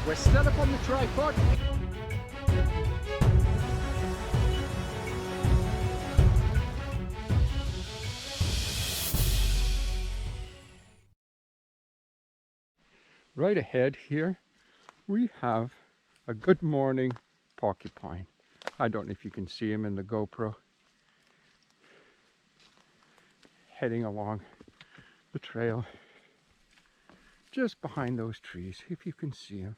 We're still up on the tripod. Right ahead here, we have a good morning porcupine. I don't know if you can see him in the GoPro. Heading along the trail just behind those trees, if you can see him.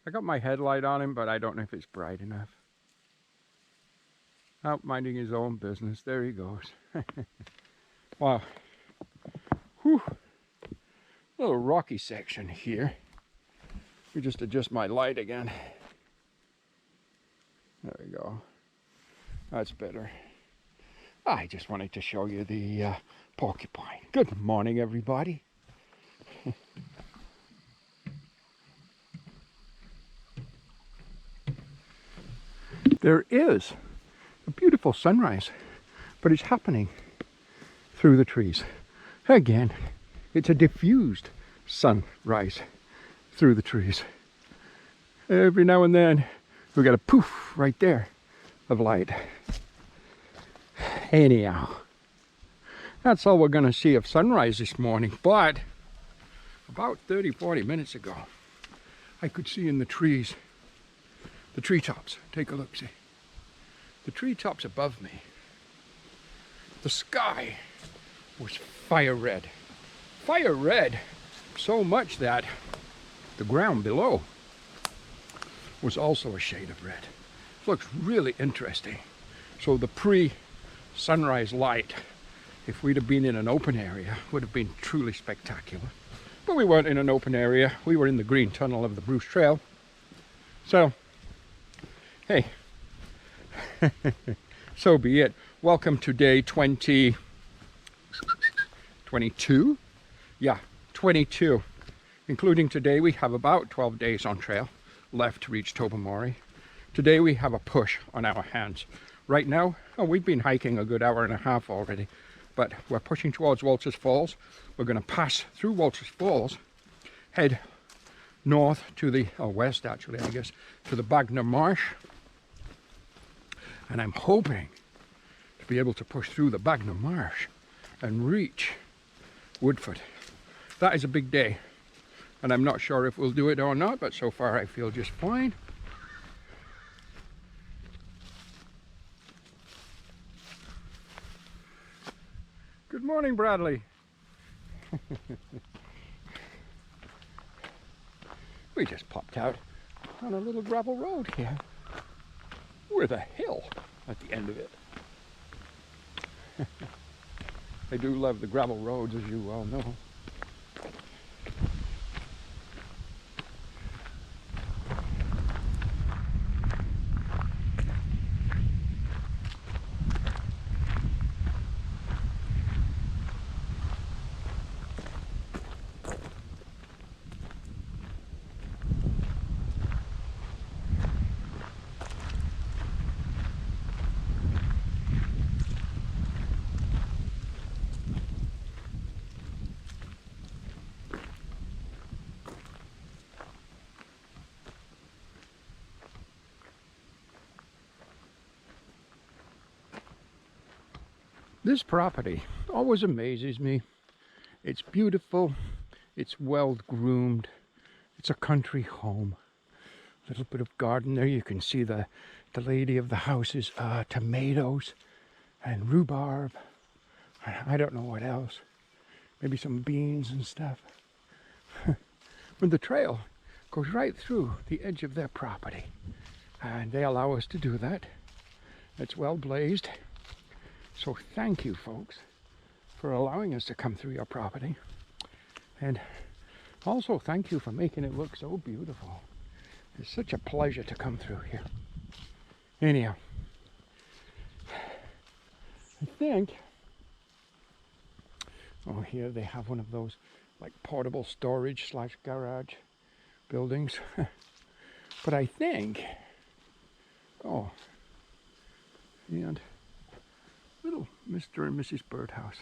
I got my headlight on him, but I don't know if it's bright enough. Out minding his own business. There he goes. Wow. Whew. Little rocky section here. Let me just adjust my light again. There we go. That's better. I just wanted to show you the porcupine. Good morning, everybody. There is a beautiful sunrise, but it's happening through the trees. Again, it's a diffused sunrise through the trees. Every now and then, we got a poof right there of light. Anyhow, that's all we're going to see of sunrise this morning. But about 30-40 minutes ago, I could see in the trees, the treetops. Take a look, see. The treetops above me, the sky was fire red. Fire red, so much that the ground below was also a shade of red. Looks really interesting. So the pre-sunrise light, if we'd have been in an open area, would have been truly spectacular. But we weren't in an open area. We were in the green tunnel of the Bruce Trail. So, hey, so be it. Welcome to day 22. Yeah, 22. Including today, we have about 12 days on trail left to reach Tobermory. Today we have a push on our hands. Right now, we've been hiking a good hour and a half already, but we're pushing towards Walters Falls. We're going to pass through Walters Falls, head north to the, or west actually, I guess, to the Bagner Marsh. And I'm hoping to be able to push through the Bagner Marsh and reach Woodford. That is a big day, and I'm not sure if we'll do it or not, but so far I feel just fine. Good morning, Bradley. We just popped out on a little gravel road here with a hill at the end of it. I do love the gravel roads, as you well know. This property always amazes me. It's beautiful, it's well groomed, it's a country home. A little bit of garden there. You can see the lady of the house's tomatoes and rhubarb. I don't know what else. Maybe some beans and stuff. But the trail goes right through the edge of their property. And they allow us to do that. It's well blazed. So thank you, folks, for allowing us to come through your property. And also thank you for making it look so beautiful. It's such a pleasure to come through here. Anyhow, I think, oh, here they have one of those like portable storage / garage buildings. But I think, oh, and little Mr. and Mrs. Birdhouse.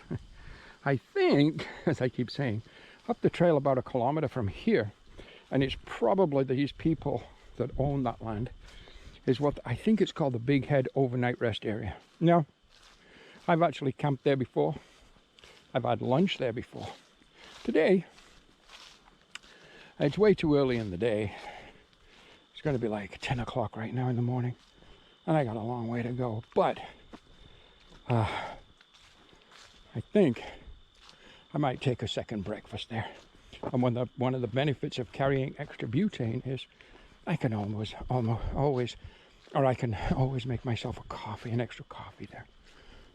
I think, as I keep saying, up the trail about 1 kilometer from here, and it's probably these people that own that land, is what I think it's called the Big Head Overnight Rest Area. Now, I've actually camped there before. I've had lunch there before. Today, it's way too early in the day. It's going to be like 10 o'clock right now in the morning, and I got a long way to go. But I think I might take a second breakfast there. And one of the benefits of carrying extra butane is I can always make myself a coffee, an extra coffee there.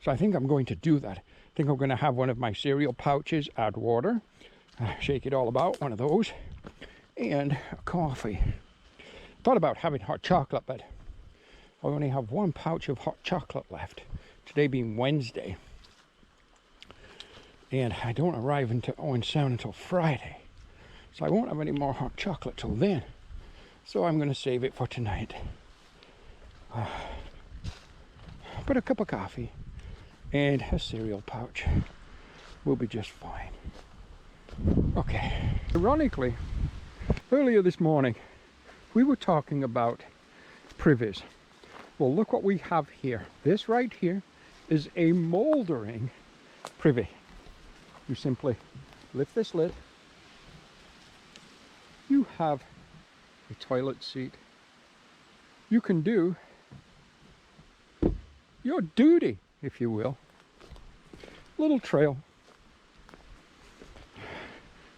So I think I'm going to do that. I think I'm going to have one of my cereal pouches, add water, shake it all about, one of those, and a coffee. Thought about having hot chocolate, but I only have one pouch of hot chocolate left. Today being Wednesday. And I don't arrive into Owen Sound until Friday. So I won't have any more hot chocolate till then. So I'm going to save it for tonight. But a cup of coffee and a cereal pouch will be just fine. Okay. Ironically, earlier this morning, we were talking about privies. Well, look what we have here. This right here is a moldering privy. You simply lift this lid. You have a toilet seat. You can do your duty, if you will. Little trail.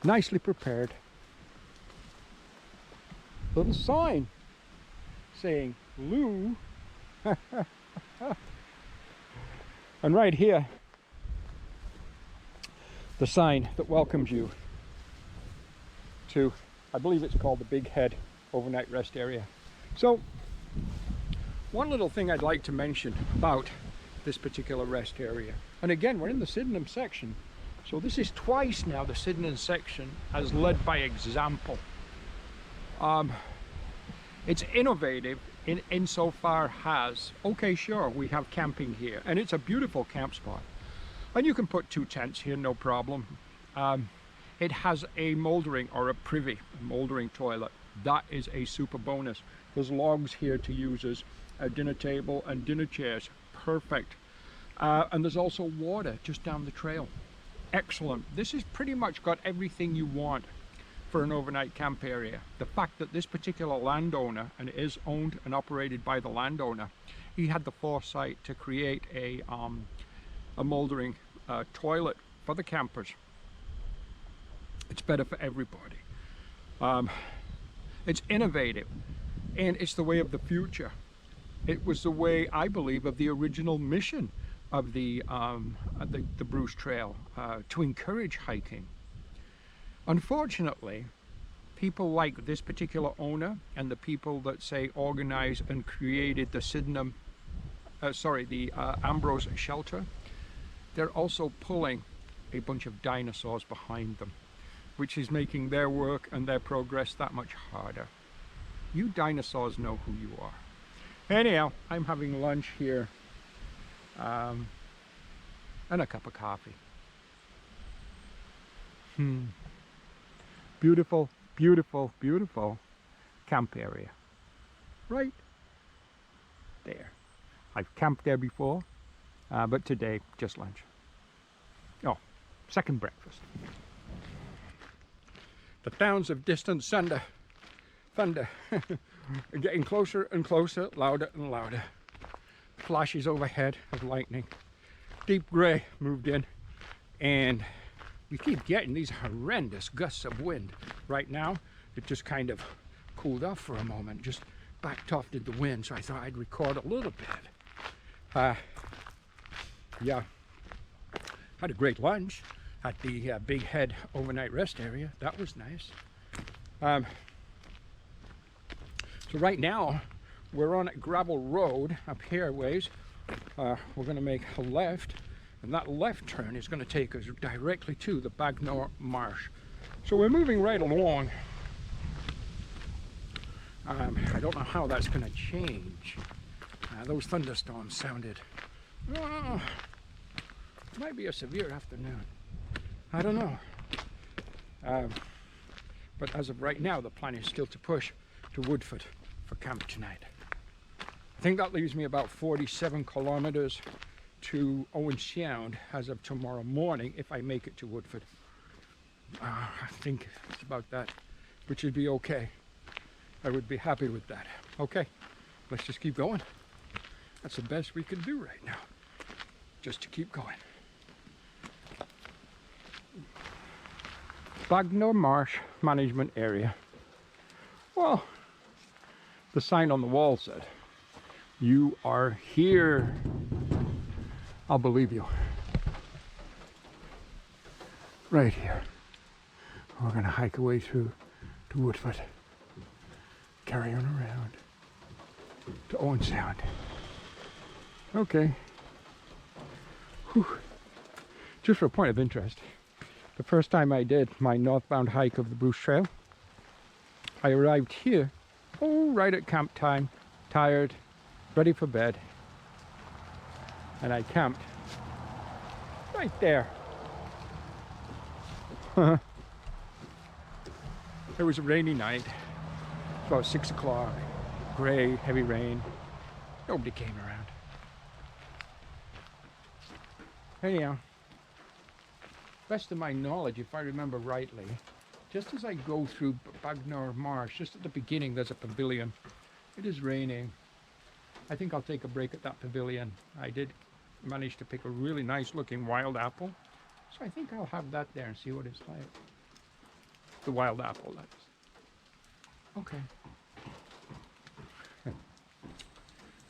Nicely prepared. Little sign saying Lou. And right here, the sign that welcomes you to, I believe it's called the Big Head Overnight Rest Area. So, one little thing I'd like to mention about this particular rest area, and again, we're in the Sydenham section, so this is twice now the Sydenham section has led by example. It's innovative insofar as, okay, sure, we have camping here, and it's a beautiful camp spot. And you can put 2 tents here, no problem. It has a moldering or a privy, a moldering toilet. That is a super bonus. There's logs here to use as a dinner table and dinner chairs. Perfect. And there's also water just down the trail. Excellent. This has pretty much got everything you want for an overnight camp area. The fact that this particular landowner, and it is owned and operated by the landowner, he had the foresight to create a moldering toilet for the campers. It's better for everybody. It's innovative, and it's the way of the future. It was the way, I believe, of the original mission of the Bruce Trail, to encourage hiking. Unfortunately, people like this particular owner and the people that say organized and created the Sydenham, the Ambrose shelter, they're also pulling a bunch of dinosaurs behind them, which is making their work and their progress that much harder. You dinosaurs know who you are. Anyhow, I'm having lunch here, and a cup of coffee. Beautiful, beautiful, beautiful camp area. Right there. I've camped there before, but today, just lunch. Oh, second breakfast. The sounds of distant thunder are getting closer and closer, louder and louder. Flashes overhead of lightning. Deep grey moved in, and we keep getting these horrendous gusts of wind. Right now, it just kind of cooled off for a moment, just backed off to the wind, so I thought I'd record a little bit. Yeah, had a great lunch at the Big Head Overnight Rest Area. That was nice. So right now, we're on a gravel road up here a ways. We're going to make a left, and that left turn is going to take us directly to the Bagnor Marsh. So we're moving right along. I don't know how that's going to change. Those thunderstorms sounded, might be a severe afternoon. I don't know. But as of right now, the plan is still to push to Woodford for camp tonight. I think that leaves me about 47 kilometers to Owen Sound as of tomorrow morning if I make it to Woodford. I think it's about that, which would be okay. I would be happy with that. Okay, let's just keep going. That's the best we can do right now, just to keep going. Bagnor Marsh Management Area. Well, the sign on the wall said, "You are here." I'll believe you. Right here. We're gonna hike away through to Woodford. Carry on around to Owen Sound. Okay. Whew. Just for a point of interest, the first time I did my northbound hike of the Bruce Trail, I arrived here, right at camp time, tired, ready for bed, and I camped right there. It was a rainy night, about 6 o'clock, gray, heavy rain. Nobody came around. Anyhow, best of my knowledge, if I remember rightly, just as I go through Bagnor Marsh, just at the beginning, there's a pavilion. It is raining. I think I'll take a break at that pavilion. I did manage to pick a really nice looking wild apple, so I think I'll have that there and see what it's like. The wild apple, that is. Okay.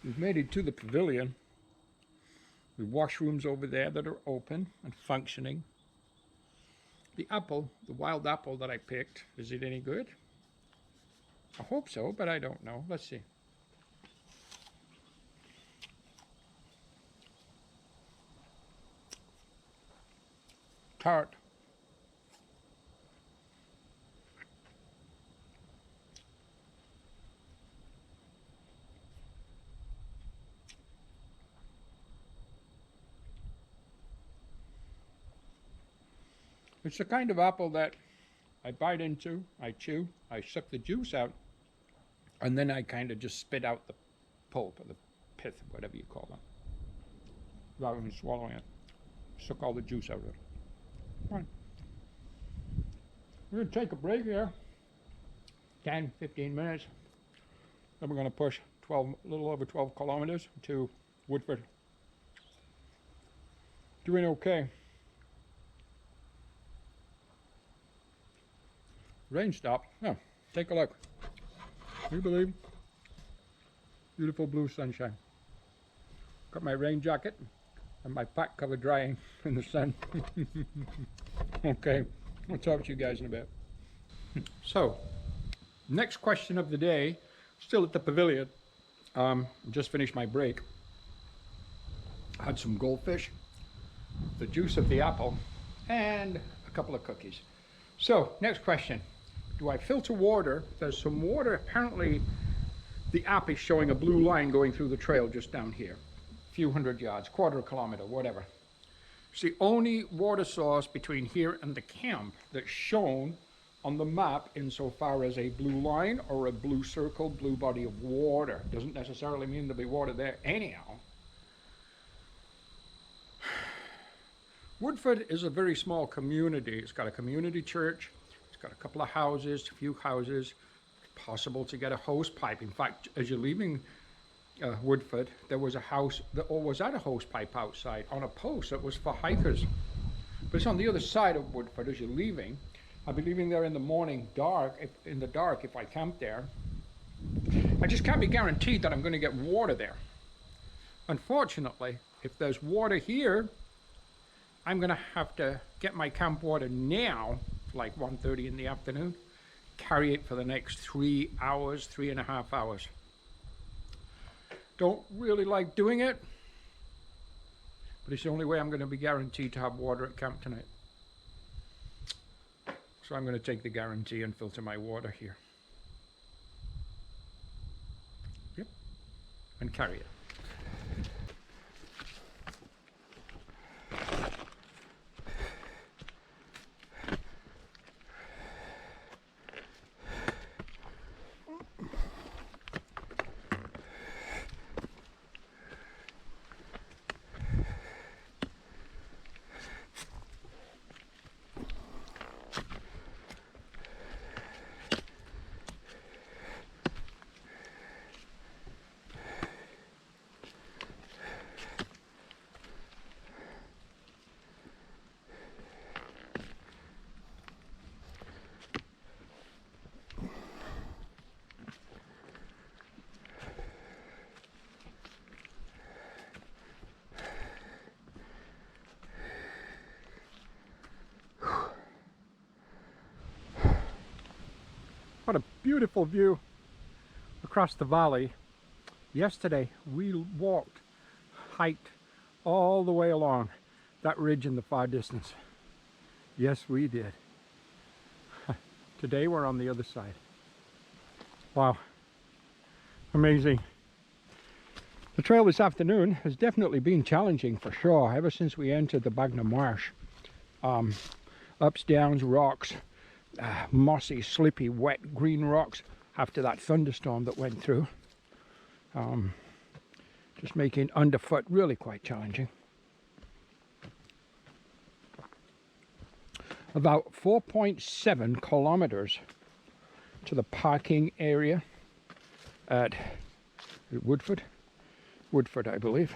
We've made it to the pavilion. The washrooms over there that are open and functioning. The apple, the wild apple that I picked, is it any good? I hope so, but I don't know. Let's see. Tart. It's the kind of apple that I bite into, I chew, I suck the juice out, and then I kind of just spit out the pulp or the pith, whatever you call them, rather than swallowing it. Suck all the juice out of it. Fine. We're going to take a break here, 10, 15 minutes. Then we're going to push a little over 12 kilometers to Woodford. Doing okay. Rain stopped. Oh, take a look. You believe? Beautiful blue sunshine. Got my rain jacket and my pack cover drying in the sun. Okay, I'll talk to you guys in a bit. So, next question of the day, still at the pavilion. Just finished my break. Had some goldfish, the juice of the apple, and a couple of cookies. So, next question. Do I filter water? There's some water. Apparently, the app is showing a blue line going through the trail just down here. A few hundred yards, quarter kilometer, whatever. It's the only water source between here and the camp that's shown on the map insofar as a blue line or a blue circle, blue body of water. Doesn't necessarily mean there'll be water there anyhow. Woodford is a very small community. It's got a community church. It's got a couple of houses, a few houses. It's possible to get a hose pipe. In fact, as you're leaving Woodford, there was a house that was at a hose pipe outside on a post that was for hikers. But it's on the other side of Woodford as you're leaving. I'll be leaving there in the morning in the dark if I camp there. I just can't be guaranteed that I'm going to get water there. Unfortunately, if there's water here, I'm going to have to get my camp water now, like 1:30 in the afternoon, carry it for the next 3 hours, 3.5 hours. Don't really like doing it, but it's the only way I'm going to be guaranteed to have water at camp tonight. So I'm going to take the guarantee and filter my water here. Yep, and carry it. What a beautiful view across the valley. Yesterday we walked, hiked all the way along that ridge in the far distance. Yes, we did. Today we're on the other side. Wow, amazing. The trail this afternoon has definitely been challenging for sure, ever since we entered the Bagna Marsh. Ups, downs, rocks, mossy, slippy, wet, green rocks after that thunderstorm that went through. Just making underfoot really quite challenging. About 4.7 kilometers to the parking area at Woodford, I believe.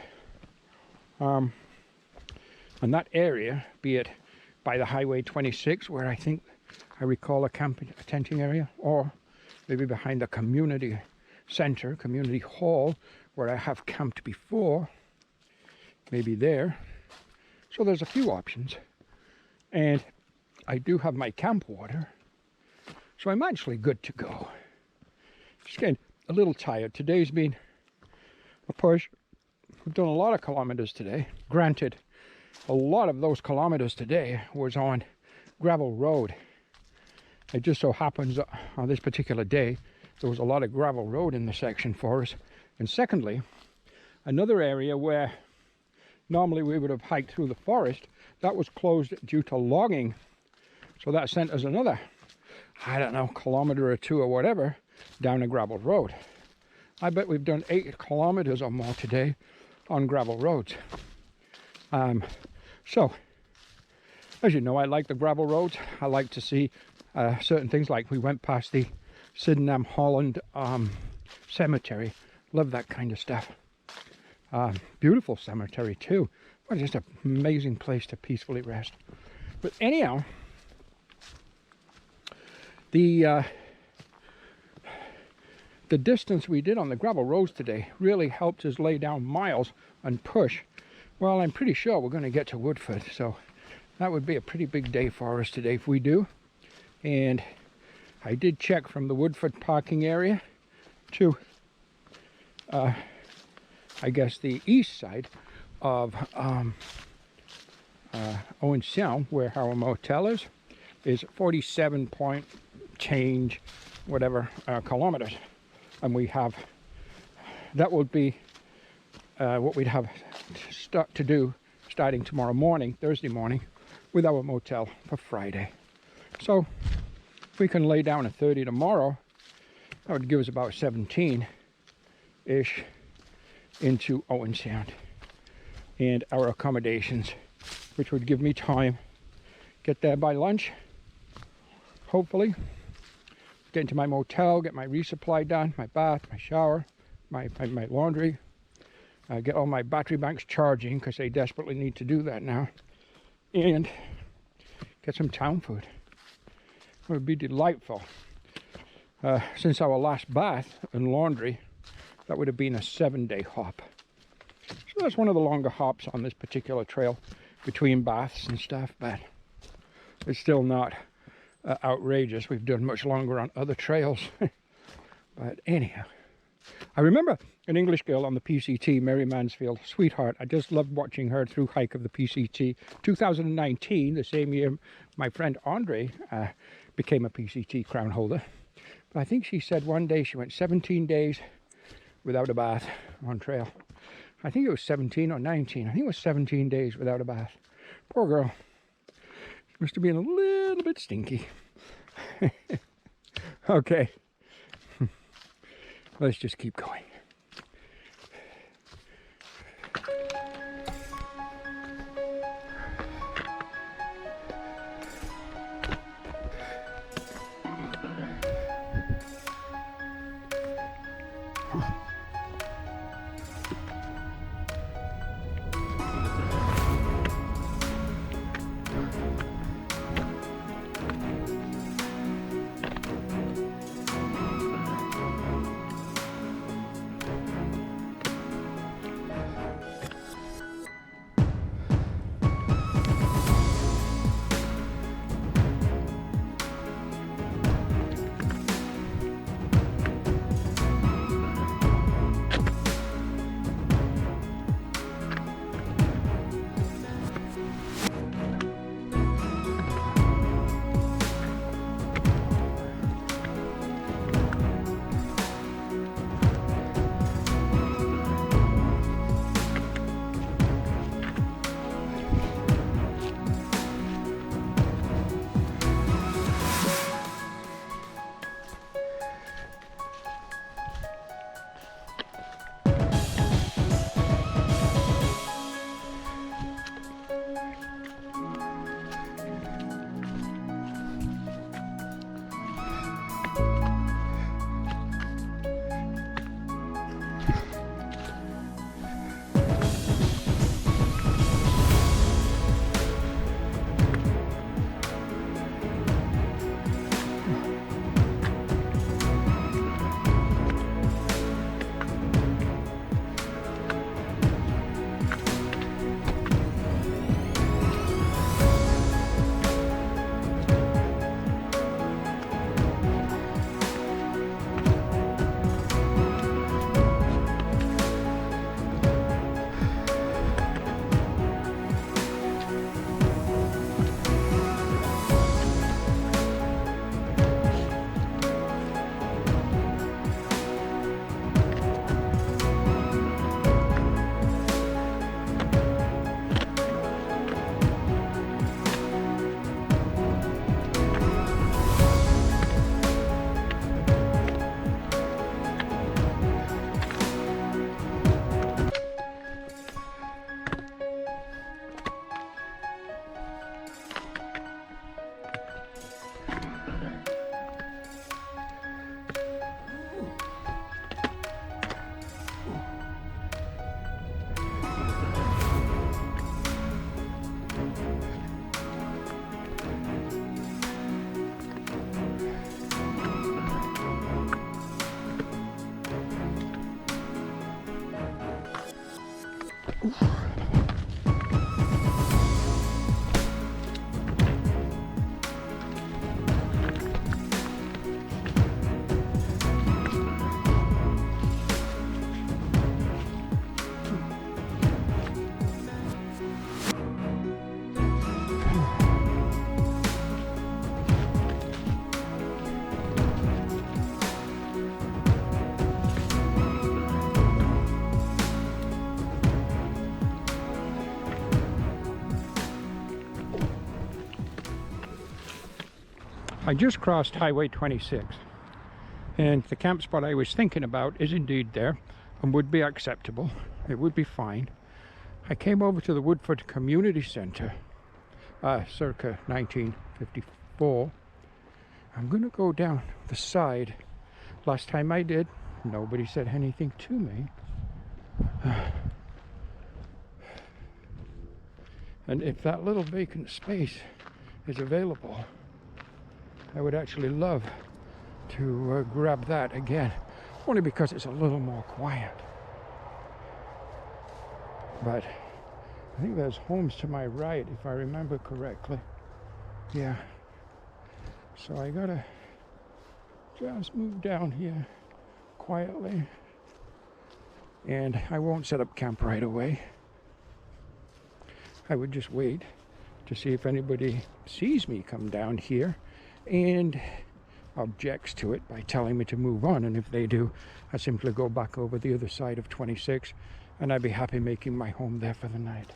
And that area, be it by the Highway 26, where I think I recall a tenting area, or maybe behind the community center, community hall, where I have camped before, maybe there. So there's a few options. And I do have my camp water, so I'm actually good to go. Just getting a little tired. Today's been a push. We've done a lot of kilometers today. Granted, a lot of those kilometers today was on gravel road. It just so happens that on this particular day, there was a lot of gravel road in the section for us. And secondly, another area where normally we would have hiked through the forest, that was closed due to logging. So that sent us another, I don't know, kilometer or two or whatever, down a gravel road. I bet we've done 8 kilometers or more today on gravel roads. So, as you know, I like the gravel roads. I like to see certain things, like we went past the Sydenham Holland cemetery. Love that kind of stuff. Beautiful cemetery too. What just an amazing place to peacefully rest. But anyhow, the distance we did on the gravel roads today really helped us lay down miles and push. Well, I'm pretty sure we're going to get to Woodford, so that would be a pretty big day for us today if we do. And I did check from the Woodford parking area to, I guess, the east side of Owen Sound, where our motel is 47 point change, whatever, kilometers. And we have, that would be what we'd have to do starting tomorrow morning, Thursday morning, with our motel for Friday. So if we can lay down a 30 tomorrow, that would give us about 17-ish into Owen Sound and our accommodations, which would give me time, get there by lunch, hopefully, get into my motel, get my resupply done, my bath, my shower, my laundry, get all my battery banks charging, because they desperately need to do that now, and get some town food. It would be delightful. Since our last bath and laundry, that would have been a 7-day hop. So that's one of the longer hops on this particular trail, between baths and stuff, but it's still not outrageous. We've done much longer on other trails. But anyhow, I remember an English girl on the PCT, Mary Mansfield, sweetheart. I just loved watching her through hike of the PCT. 2019, the same year my friend Andre became a PCT crown holder. But I think she said one day she went 17 days without a bath on trail. I think it was 17 or 19. I think it was 17 days without a bath. Poor girl. She must have been a little bit stinky. Okay. Let's just keep going. I just crossed Highway 26, and the camp spot I was thinking about is indeed there and would be acceptable. It would be fine. I came over to the Woodford Community Centre circa 1954. I'm going to go down the side. Last time I did, nobody said anything to me. And if that little vacant space is available, I would actually love to grab that again, only because it's a little more quiet. But I think there's homes to my right, if I remember correctly. Yeah. So I gotta just move down here quietly, and I won't set up camp right away. I would just wait to see if anybody sees me come down here and objects to it by telling me to move on, and if they do, I simply go back over the other side of 26, and I'd be happy making my home there for the night.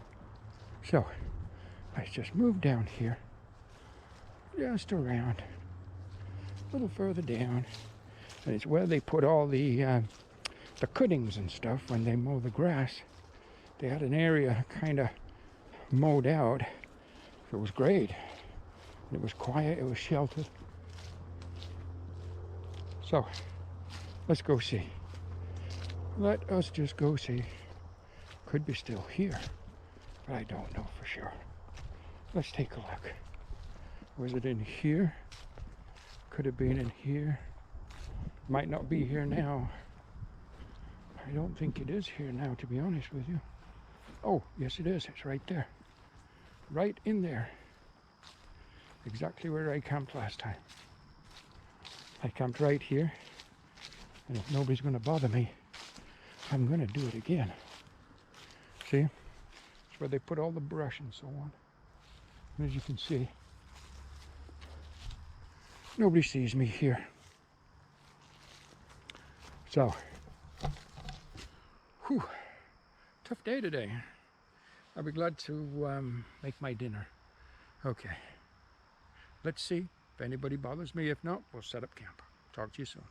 So I just move down here, just around, a little further down, and it's where they put all the cuttings and stuff when they mow the grass. They had an area kind of mowed out. It was great. It was quiet, it was sheltered. So, let's go see. Let us just go see. Could be still here, but I don't know for sure. Let's take a look. Was it in here? Could have been in here. Might not be here now. I don't think it is here now, to be honest with you. Oh, yes it is. It's right there. Right in there. Exactly where I camped last time. I camped right here, and if nobody's going to bother me, I'm going to do it again. See? It's where they put all the brush and so on. And as you can see, nobody sees me here. So, whew, tough day today. I'll be glad to make my dinner. Okay. Let's see if anybody bothers me. If not, we'll set up camp. Talk to you soon.